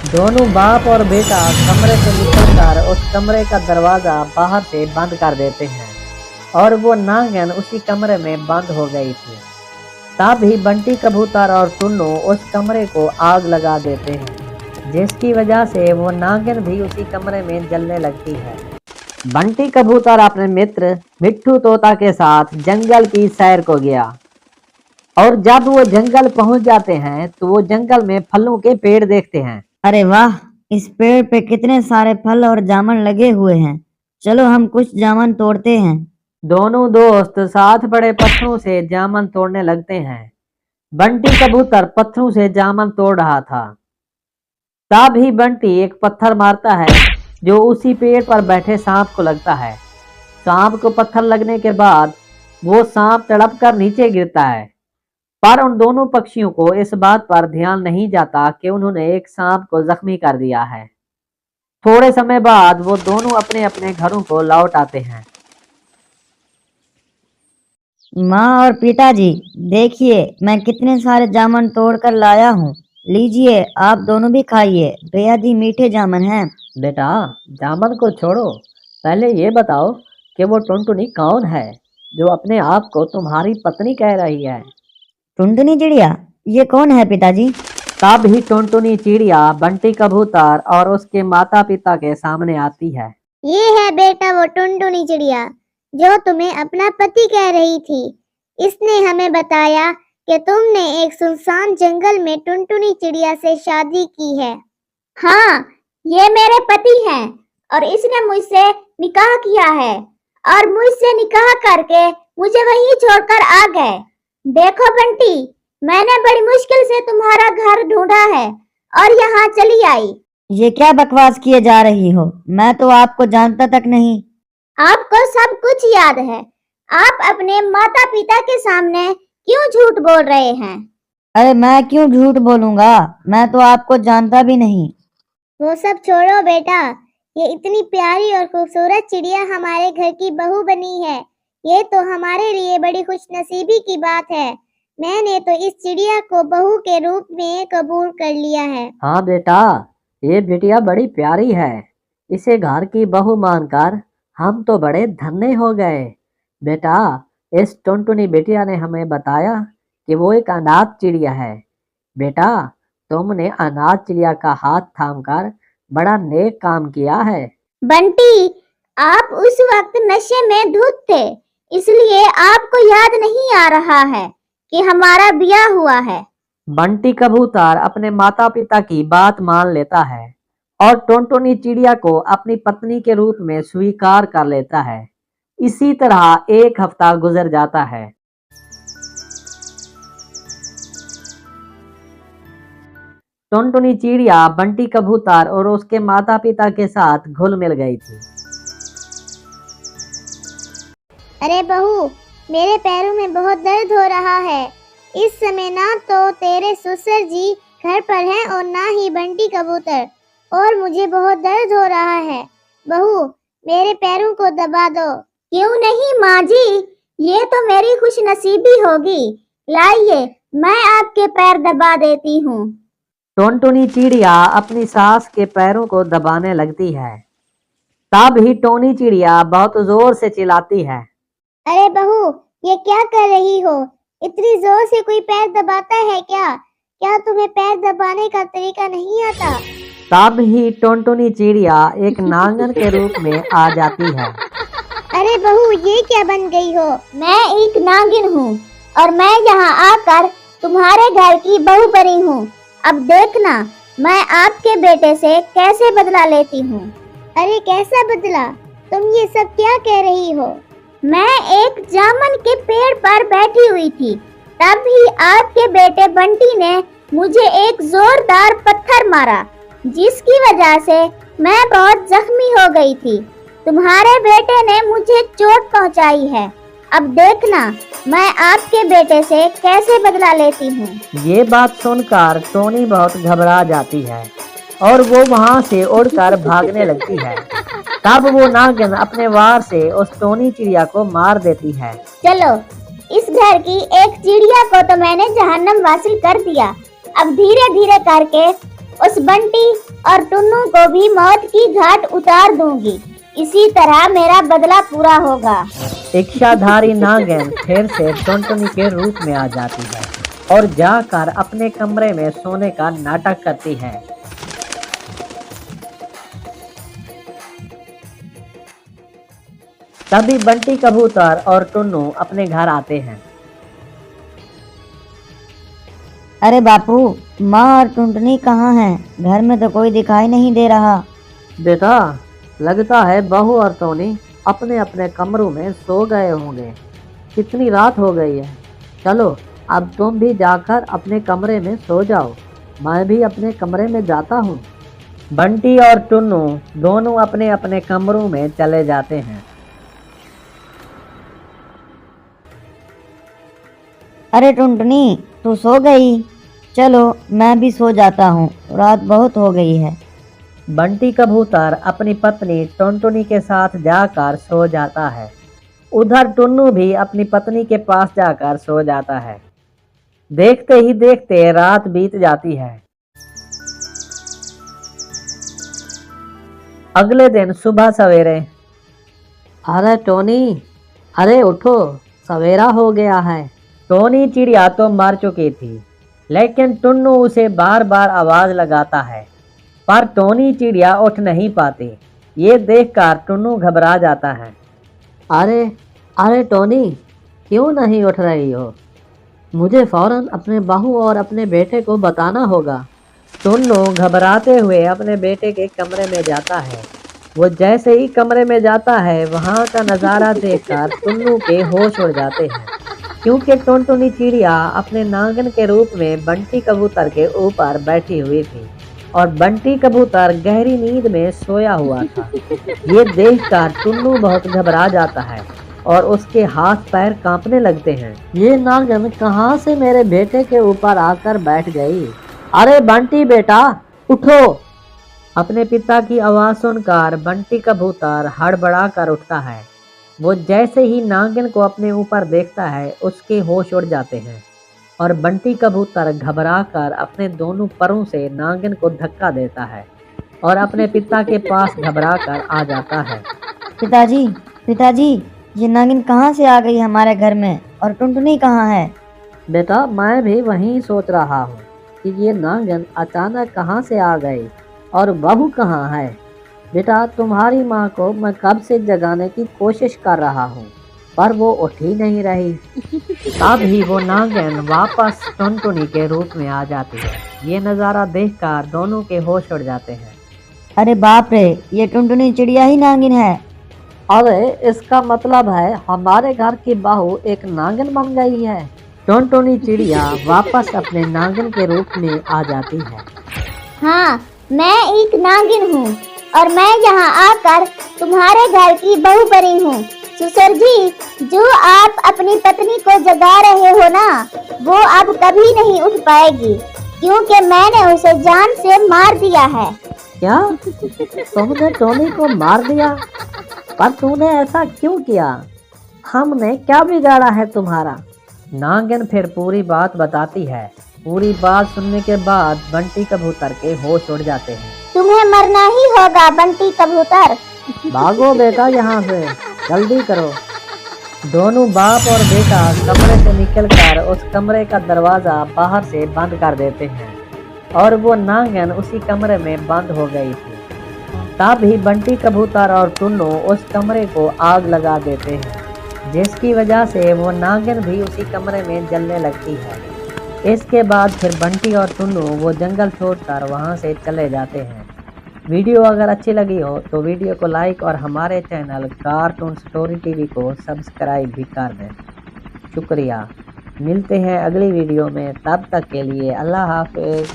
दोनों बाप और बेटा कमरे से निकलकर उस कमरे का दरवाजा बाहर से बंद कर देते हैं और वो नागिन उसी कमरे में बंद हो गई थी। तब ही बंटी कबूतर और टुन्नू उस कमरे को आग लगा देते हैं, जिसकी वजह से वो नागिन भी उसी कमरे में जलने लगती है। बंटी कबूतर अपने मित्र मिट्ठू तोता के साथ जंगल की सैर को गया और जब वो जंगल पहुंच जाते हैं तो वो जंगल में फलों के पेड़ देखते हैं। अरे वाह, इस पेड़ पे कितने सारे फल और जामुन लगे हुए हैं। चलो हम कुछ जामुन तोड़ते हैं। दोनों दोस्त साथ बड़े पत्थरों से जामुन तोड़ने लगते हैं। बंटी कबूतर पत्थरों से जामुन तोड़ रहा था। तब ही बंटी एक पत्थर मारता है जो उसी पेड़ पर बैठे सांप को लगता है। सांप को पत्थर लगने के बाद वो सांप तड़प कर नीचे गिरता है, पर उन दोनों पक्षियों को इस बात पर ध्यान नहीं जाता कि उन्होंने एक सांप को जख्मी कर दिया है। थोड़े समय बाद वो दोनों अपने अपने घरों को लौट आते हैं। माँ और पिताजी, देखिए मैं कितने सारे जामुन तोड़ कर लाया हूँ। लीजिए, आप दोनों भी खाइए, बेहद ही मीठे जामुन हैं। बेटा, जामुन को छोड़ो, पहले ये बताओ कि वो टुनटुनी कौन है जो अपने आप को तुम्हारी पत्नी कह रही है? टुनटुनी चिड़िया, ये कौन है पिताजी? तब ही टुनटुनी चिड़िया बंटी कबूतर और उसके माता पिता के सामने आती है। ये है बेटा वो टुनटुनी चिड़िया जो तुम्हें अपना पति कह रही थी। इसने हमें बताया कि तुमने एक सुनसान जंगल में टुनटुनी चिड़िया से शादी की है। हाँ, ये मेरे पति हैं और इसने मुझसे निकाह किया है और मुझसे निकाह करके मुझे वहीं छोड़कर आ गए। देखो बंटी, मैंने बड़ी मुश्किल से तुम्हारा घर ढूंढा है और यहाँ चली आई। ये क्या बकवास किए जा रही हो? मैं तो आपको जानता तक नहीं। आपको सब कुछ याद है। आप अपने माता पिता के सामने क्यों झूठ बोल रहे हैं? अरे मैं क्यों झूठ बोलूंगा? मैं तो आपको जानता भी नहीं। वो सब छोड़ो बेटा, ये इतनी प्यारी और खूबसूरत चिड़िया हमारे घर की बहू बनी है। ये तो हमारे लिए बड़ी खुशनसीबी की बात है। मैंने तो इस चिड़िया को बहू के रूप में कबूल कर लिया है। हाँ बेटा, ये बिटिया बड़ी प्यारी है। इसे घर की बहू मानकर हम तो बड़े धन्य हो गए। बेटा, इस टुनटुनी बिटिया ने हमें बताया कि वो एक अनाथ चिड़िया है। बेटा, तुमने अनाथ चिड़िया का हाथ थामकर बड़ा नेक काम किया है। बंटी, आप उस वक्त नशे में धुत थे, इसलिए आपको याद नहीं आ रहा है कि हमारा ब्याह हुआ है। बंटी कबूतर अपने माता पिता की बात मान लेता है और टुनटुनी चिड़िया को अपनी पत्नी के रूप में स्वीकार कर लेता है। इसी तरह एक हफ्ता गुजर जाता है। टुनटुनी चिड़िया बंटी कबूतर और उसके माता पिता के साथ घुल मिल गई थी। अरे बहू, मेरे पैरों में बहुत दर्द हो रहा है। इस समय ना तो तेरे ससुर जी घर पर हैं और ना ही बंटी कबूतर, और मुझे बहुत दर्द हो रहा है। बहू, मेरे पैरों को दबा दो। क्यों नहीं माँ जी, ये तो मेरी खुशनसीबी होगी। लाइए, मैं आपके पैर दबा देती हूँ। टुनटुनी चिड़िया अपनी सास के पैरों को दबाने लगती है। तब ही टोनी चिड़िया बहुत जोर से चिल्लाती है। अरे बहू, ये क्या कर रही हो? इतनी जोर से कोई पैर दबाता है क्या? क्या तुम्हें पैर दबाने का तरीका नहीं आता? तब ही टुनटुनी चिड़िया एक नांगन के रूप में आ जाती है। अरे बहू, ये क्या बन गई हो? मैं एक नागिन हूँ और मैं यहाँ आकर तुम्हारे घर की बहू बनी हूँ। अब देखना मैं आपके बेटे से कैसे बदला लेती हूँ। अरे कैसा बदला? तुम ये सब क्या कह रही हो? मैं एक जामुन के पेड़ पर बैठी हुई थी, तभी आपके बेटे बंटी ने मुझे एक जोरदार पत्थर मारा, जिसकी वजह से मैं बहुत जख्मी हो गई थी। तुम्हारे बेटे ने मुझे चोट पहुंचाई है। अब देखना मैं आपके बेटे से कैसे बदला लेती हूँ। ये बात सुनकर टोनी बहुत घबरा जाती है और वो वहाँ से उड़कर भागने लगती है। तब वो नागिन अपने वार से उस टोनी चिड़िया को मार देती है। चलो, इस घर की एक चिड़िया को तो मैंने जहन्नम वासिल कर दिया। अब धीरे धीरे करके उस बंटी और टुन्नू को भी मौत की घाट उतार दूंगी। इसी तरह मेरा बदला पूरा होगा। इच्छाधारी नागिन फिर से टुनटुनी के रूप में आ जाती है और जाकर अपने कमरे में सोने का नाटक करती है। तभी बंटी कबूतर और टुन्नू अपने घर आते हैं। अरे बापू, माँ और टुनटुनी कहाँ हैं? घर में तो कोई दिखाई नहीं दे रहा। बेटा, लगता है बहू और टोनी अपने अपने कमरों में सो गए होंगे। कितनी रात हो गई है। चलो अब तुम भी जाकर अपने कमरे में सो जाओ, मैं भी अपने कमरे में जाता हूँ। बंटी और टुन्नू दोनों अपने अपने कमरों में चले जाते हैं। अरे टुनटुनी, तू सो गई? चलो मैं भी सो जाता हूँ, रात बहुत हो गई है। बंटी कबूतर अपनी पत्नी टुनटुनी के साथ जाकर सो जाता है। उधर टुन्नू भी अपनी पत्नी के पास जाकर सो जाता है। देखते ही देखते रात बीत जाती है। अगले दिन सुबह सवेरे, अरे टोनी, अरे उठो, सवेरा हो गया है। टोनी चिड़िया तो मर चुकी थी, लेकिन टुन्नू उसे बार बार आवाज लगाता है, पर टोनी चिड़िया उठ नहीं पाती। ये देखकर टुन्नू घबरा जाता है। अरे अरे टोनी, क्यों नहीं उठ रही हो? मुझे फौरन अपने बहू और अपने बेटे को बताना होगा। टुन्नू घबराते हुए अपने बेटे के कमरे में जाता है। वो जैसे ही कमरे में जाता है, वहाँ का नज़ारा देखकर टुन्नू के होश उड़ जाते हैं, क्योंकि टुनटुनी चिड़िया अपने नागिन के रूप में बंटी कबूतर के ऊपर बैठी हुई थी और बंटी कबूतर गहरी नींद में सोया हुआ था। ये देखकर टुन्नू बहुत घबरा जाता है और उसके हाथ पैर कांपने लगते हैं। ये नागिन कहाँ से मेरे बेटे के ऊपर आकर बैठ गई? अरे बंटी बेटा, उठो! अपने पिता की आवाज़ सुनकर बंटी कबूतर हड़बड़ा कर उठता है। वो जैसे ही नागिन को अपने ऊपर देखता है, उसके होश उड़ जाते हैं और बंटी कबूतर घबराकर अपने दोनों परों से नागिन को धक्का देता है और अपने पिता के पास घबराकर आ जाता है। पिताजी, पिताजी, ये नागिन कहाँ से आ गई हमारे घर में, और टुनटुनी कहाँ है? बेटा, मैं भी वही सोच रहा हूँ कि ये नागिन अचानक कहाँ से आ गई और बहू कहाँ है। बेटा, तुम्हारी माँ को मैं कब से जगाने की कोशिश कर रहा हूँ, पर वो उठ ही नहीं रही। तब ही वो नागिन वापस टुनटुनी के रूप में आ जाती है। ये नज़ारा देखकर दोनों के होश उड़ जाते हैं। अरे बाप रे, ये टुनटुनी चिड़िया ही नागिन है। अरे इसका मतलब है हमारे घर की बहू एक नागिन बन गई है। टुनटुनी चिड़िया वापस अपने नागिन के रूप में आ जाती है। हाँ, मैं एक नागिन हूँ और मैं यहाँ आकर तुम्हारे घर की बहू बनी हूँ। ससुर जी, जो आप अपनी पत्नी को जगा रहे हो ना, वो अब कभी नहीं उठ पाएगी, क्योंकि मैंने उसे जान से मार दिया है। क्या? तुमने टोनी को मार दिया? पर तूने ऐसा क्यों किया? हमने क्या बिगाड़ा है तुम्हारा? नागिन फिर पूरी बात बताती है। पूरी बात सुनने के बाद बंटी कबूतर के होश उड़ जाते हैं। तुम्हें मरना ही होगा बंटी कबूतर। भागो बेटा यहाँ से, जल्दी करो। दोनों बाप और बेटा कमरे से निकलकर उस कमरे का दरवाजा बाहर से बंद कर देते हैं और वो नागिन उसी कमरे में बंद हो गई थी। तब ही बंटी कबूतर और टुन्नू उस कमरे को आग लगा देते हैं, जिसकी वजह से वो नागिन भी उसी कमरे में जलने लगती है। इसके बाद फिर बंटी और टुन्नू वो जंगल छोड़कर वहाँ से चले जाते हैं। वीडियो अगर अच्छी लगी हो तो वीडियो को लाइक और हमारे चैनल कार्टून स्टोरी टीवी को सब्सक्राइब भी कर दें। शुक्रिया। मिलते हैं अगली वीडियो में, तब तक के लिए अल्लाह हाफिज।